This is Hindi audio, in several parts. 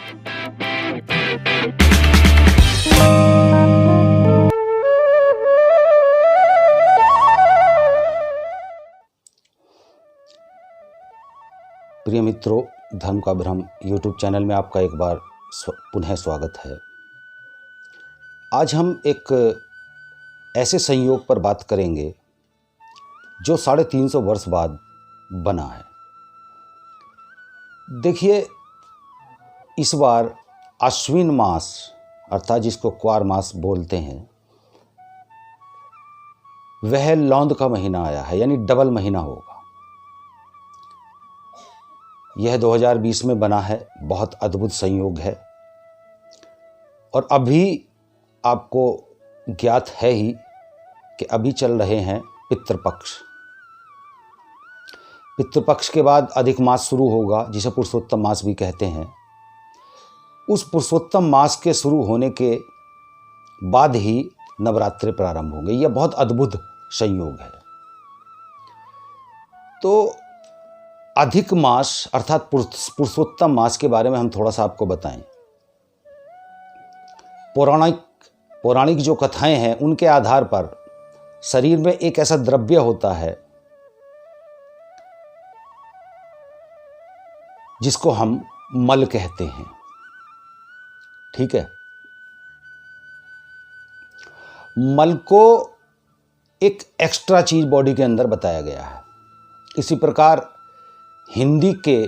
प्रिय मित्रों, धर्म का भ्रम यूट्यूब चैनल में आपका एक बार पुनः स्वागत है। आज हम एक ऐसे संयोग पर बात करेंगे जो 350 वर्ष बाद बना है। देखिए, इस बार अश्विन मास अर्थात जिसको क्वार मास बोलते हैं, वह लौंद का महीना आया है, यानी डबल महीना होगा। यह 2020 में बना है, बहुत अद्भुत संयोग है। और अभी आपको ज्ञात है ही कि अभी चल रहे हैं पितृपक्ष। पितृपक्ष के बाद अधिक मास शुरू होगा, जिसे पुरुषोत्तम मास भी कहते हैं। उस पुरुषोत्तम मास के शुरू होने के बाद ही नवरात्रि प्रारंभ होंगे। यह बहुत अद्भुत संयोग है। तो अधिक मास अर्थात पुरुषोत्तम मास के बारे में हम थोड़ा सा आपको बताएं। पौराणिक जो कथाएं हैं, उनके आधार पर शरीर में एक ऐसा द्रव्य होता है जिसको हम मल कहते हैं। ठीक है, मल को एक एक्स्ट्रा चीज बॉडी के अंदर बताया गया है। इसी प्रकार हिंदी के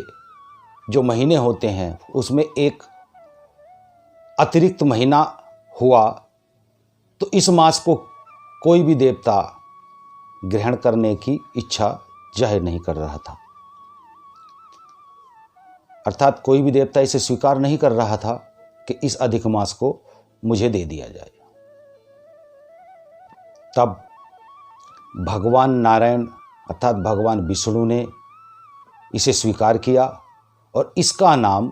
जो महीने होते हैं, उसमें एक अतिरिक्त महीना हुआ, तो इस मास को कोई भी देवता ग्रहण करने की इच्छा जाहिर नहीं कर रहा था। अर्थात कोई भी देवता इसे स्वीकार नहीं कर रहा था कि इस अधिक मास को मुझे दे दिया जाए। तब भगवान नारायण अर्थात भगवान विष्णु ने इसे स्वीकार किया और इसका नाम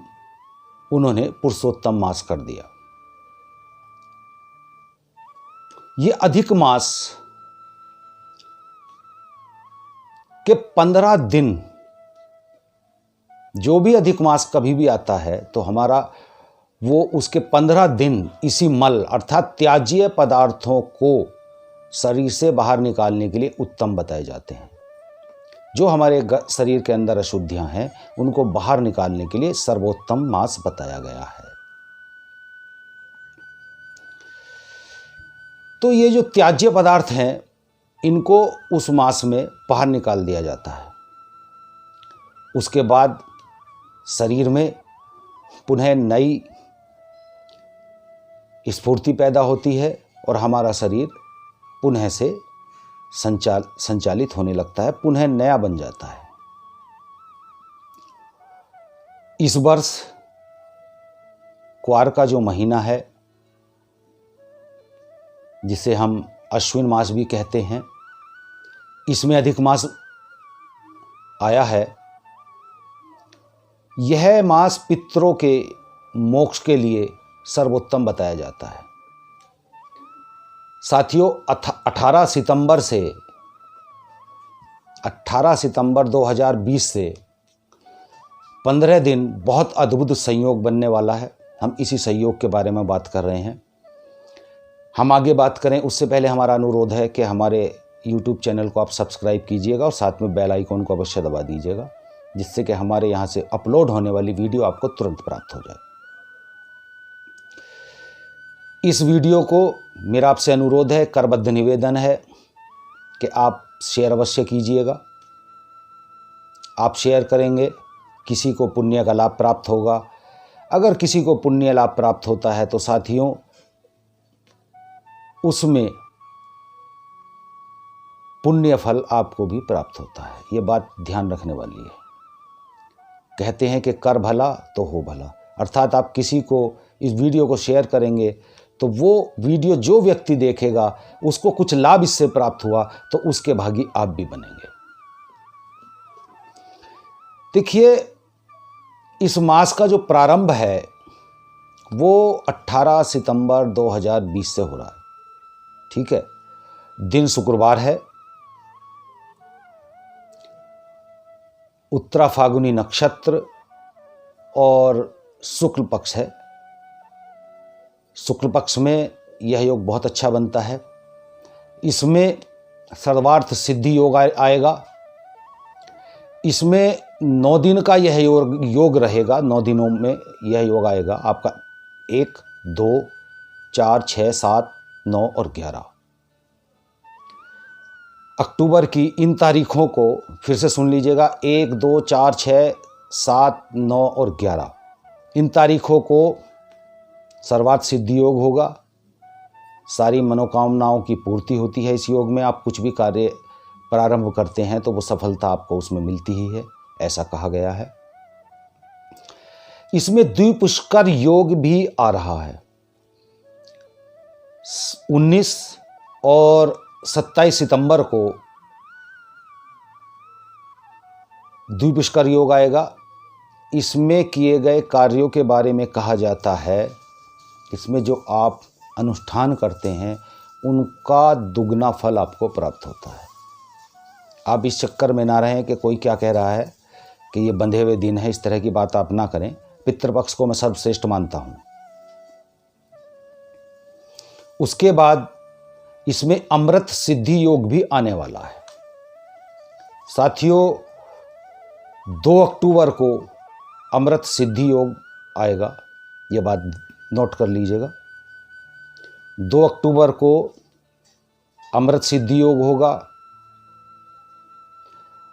उन्होंने पुरुषोत्तम मास कर दिया। ये अधिक मास के 15 दिन, जो भी अधिक मास कभी भी आता है, तो हमारा वो उसके 15 दिन इसी मल अर्थात त्याज्य पदार्थों को शरीर से बाहर निकालने के लिए उत्तम बताए जाते हैं। जो हमारे शरीर के अंदर अशुद्धियां हैं, उनको बाहर निकालने के लिए सर्वोत्तम मास बताया गया है। तो ये जो त्याज्य पदार्थ हैं, इनको उस मास में बाहर निकाल दिया जाता है। उसके बाद शरीर में पुनः नई स्फूर्ति पैदा होती है और हमारा शरीर पुनः से संचालित होने लगता है, पुनः नया बन जाता है। इस वर्ष क्वार का जो महीना है, जिसे हम अश्विन मास भी कहते हैं, इसमें अधिक मास आया है। यह मास पितरों के मोक्ष के लिए सर्वोत्तम बताया जाता है। साथियों, 18 सितंबर 2020 से 15 दिन बहुत अद्भुत संयोग बनने वाला है। हम इसी संयोग के बारे में बात कर रहे हैं। हम आगे बात करें उससे पहले हमारा अनुरोध है कि हमारे YouTube चैनल को आप सब्सक्राइब कीजिएगा और साथ में बेल आइकन को अवश्य दबा दीजिएगा, जिससे कि हमारे यहाँ से अपलोड होने वाली वीडियो आपको तुरंत प्राप्त हो जाए। इस वीडियो को मेरा आपसे अनुरोध है, करबद्ध निवेदन है कि आप शेयर अवश्य कीजिएगा। आप शेयर करेंगे, किसी को पुण्य का लाभ प्राप्त होगा। अगर किसी को पुण्य लाभ प्राप्त होता है तो साथियों, उसमें पुण्य फल आपको भी प्राप्त होता है। ये बात ध्यान रखने वाली है। कहते हैं कि कर भला तो हो भला, अर्थात आप किसी को इस वीडियो को शेयर करेंगे तो वो वीडियो जो व्यक्ति देखेगा उसको कुछ लाभ इससे प्राप्त हुआ, तो उसके भागी आप भी बनेंगे। देखिए, इस मास का जो प्रारंभ है वो 18 सितंबर 2020 से हो रहा है। ठीक है, दिन शुक्रवार है, उत्तरा फागुनी नक्षत्र और शुक्ल पक्ष है। शुक्ल पक्ष में यह योग बहुत अच्छा बनता है। इसमें सर्वार्थ सिद्धि योग आएगा। इसमें 9 दिन का यह योग रहेगा। 9 दिनों में यह योग आएगा आपका 1, 2, 4, 6, 7, 9 और 11 अक्टूबर की इन तारीखों को फिर से सुन लीजिएगा। 1, 2, 4, 6, 7, 9 और 11 इन तारीखों को सर्वार्थ सिद्धि योग होगा। सारी मनोकामनाओं की पूर्ति होती है इस योग में। आप कुछ भी कार्य प्रारंभ करते हैं तो वो सफलता आपको उसमें मिलती ही है, ऐसा कहा गया है। इसमें द्विपुष्कर योग भी आ रहा है। 19 और 27 सितंबर को द्विपुष्कर योग आएगा। इसमें किए गए कार्यों के बारे में कहा जाता है, इसमें जो आप अनुष्ठान करते हैं उनका दुगना फल आपको प्राप्त होता है। आप इस चक्कर में ना रहें कि कोई क्या कह रहा है कि ये बंधे हुए दिन है, इस तरह की बात आप ना करें। पितृपक्ष को मैं सर्वश्रेष्ठ मानता हूं। उसके बाद इसमें अमृत सिद्धि योग भी आने वाला है। साथियों, 2 अक्टूबर को अमृत सिद्धि योग आएगा, ये बात नोट कर लीजिएगा। 2 अक्टूबर को अमृत सिद्धि योग होगा।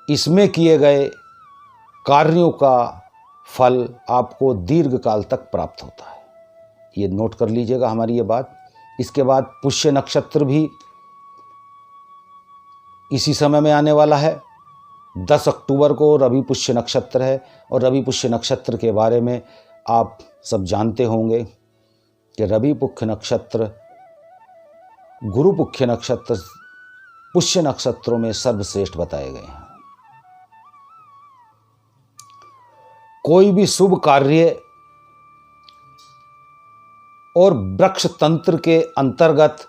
इसमें किए गए कार्यों का फल आपको दीर्घ काल तक प्राप्त होता है, ये नोट कर लीजिएगा हमारी ये बात। इसके बाद पुष्य नक्षत्र भी इसी समय में आने वाला है। 10 अक्टूबर को रवि पुष्य नक्षत्र है और रवि पुष्य नक्षत्र के बारे में आप सब जानते होंगे कि रवि पुष्य नक्षत्र, गुरु पुष्य नक्षत्र पुष्य नक्षत्रों में सर्वश्रेष्ठ बताए गए हैं। कोई भी शुभ कार्य और वृक्ष तंत्र के अंतर्गत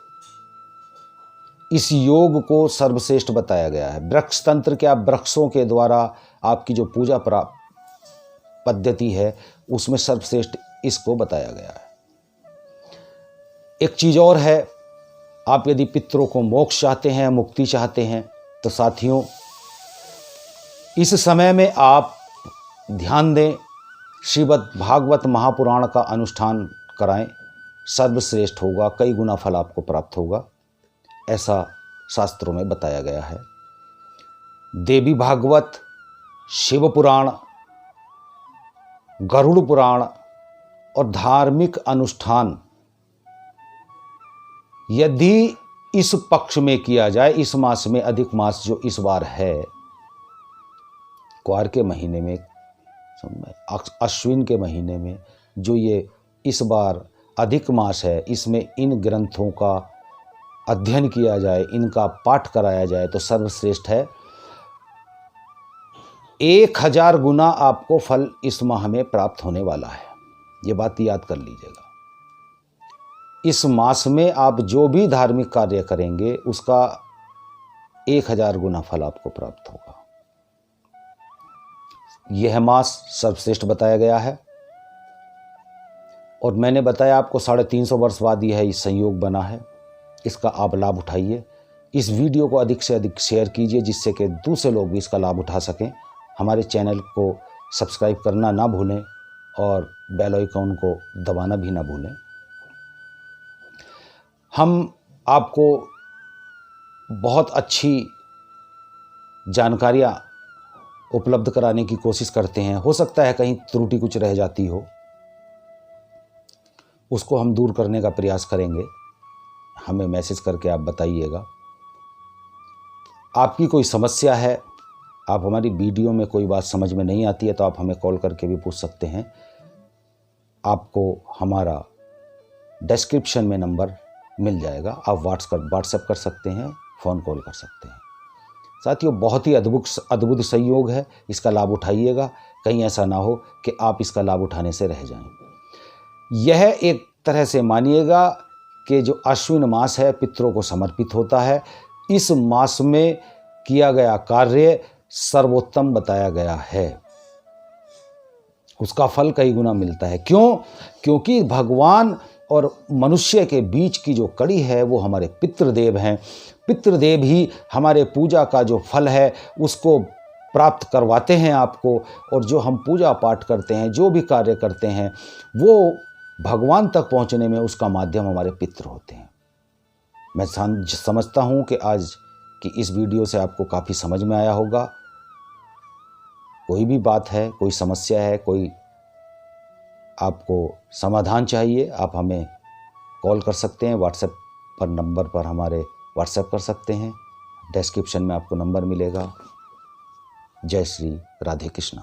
इस योग को सर्वश्रेष्ठ बताया गया है। वृक्ष तंत्र क्या, वृक्षों के द्वारा आपकी जो पूजा पद्धति है उसमें सर्वश्रेष्ठ इसको बताया गया है। एक चीज और है, आप यदि पितरों को मोक्ष चाहते हैं, मुक्ति चाहते हैं, तो साथियों इस समय में आप ध्यान दें, श्रीमद् भागवत महापुराण का अनुष्ठान कराएं, सर्वश्रेष्ठ होगा, कई गुना फल आपको प्राप्त होगा, ऐसा शास्त्रों में बताया गया है। देवी भागवत, शिव पुराण, गरुड़ पुराण और धार्मिक अनुष्ठान यदि इस पक्ष में किया जाए, इस मास में, अधिक मास जो इस बार है, क्वार के महीने में, अश्विन के महीने में जो ये इस बार अधिक मास है, इसमें इन ग्रंथों का अध्ययन किया जाए, इनका पाठ कराया जाए तो सर्वश्रेष्ठ है। 1000 गुना आपको फल इस माह में प्राप्त होने वाला है, ये बात याद कर लीजिएगा। इस मास में आप जो भी धार्मिक कार्य करेंगे उसका 1000 गुना फल आपको प्राप्त होगा। यह मास सर्वश्रेष्ठ बताया गया है और मैंने बताया आपको 350 वर्ष बाद यह संयोग बना है। इसका आप लाभ उठाइए। इस वीडियो को अधिक से अधिक शेयर कीजिए जिससे कि दूसरे लोग भी इसका लाभ उठा सकें। हमारे चैनल को सब्सक्राइब करना ना भूलें और बेल आइकन को दबाना भी ना भूलें। हम आपको बहुत अच्छी जानकारियाँ उपलब्ध कराने की कोशिश करते हैं। हो सकता है कहीं त्रुटि कुछ रह जाती हो, उसको हम दूर करने का प्रयास करेंगे। हमें मैसेज करके आप बताइएगा। आपकी कोई समस्या है, आप हमारी वीडियो में कोई बात समझ में नहीं आती है तो आप हमें कॉल करके भी पूछ सकते हैं। आपको हमारा डिस्क्रिप्शन में नंबर मिल जाएगा, आप व्हाट्सएप कर सकते हैं, फ़ोन कॉल कर सकते हैं। साथियों, बहुत ही अद्भुत संयोग है, इसका लाभ उठाइएगा। कहीं ऐसा ना हो कि आप इसका लाभ उठाने से रह जाएं। यह एक तरह से मानिएगा कि जो अश्विन मास है पितरों को समर्पित होता है। इस मास में किया गया कार्य सर्वोत्तम बताया गया है। उसका फल कई गुना मिलता है। क्यों? क्योंकि भगवान और मनुष्य के बीच की जो कड़ी है वो हमारे पितृदेव हैं। पितृदेव ही हमारे पूजा का जो फल है उसको प्राप्त करवाते हैं आपको, और जो हम पूजा पाठ करते हैं, जो भी कार्य करते हैं, वो भगवान तक पहुंचने में उसका माध्यम हमारे पितृ होते हैं। मैं समझता हूं कि आज की इस वीडियो से आपको काफ़ी समझ में आया होगा। कोई भी बात है, कोई समस्या है, कोई आपको समाधान चाहिए, आप हमें कॉल कर सकते हैं, व्हाट्सएप पर नंबर पर हमारे व्हाट्सएप कर सकते हैं। डिस्क्रिप्शन में आपको नंबर मिलेगा। जय श्री राधे कृष्णा।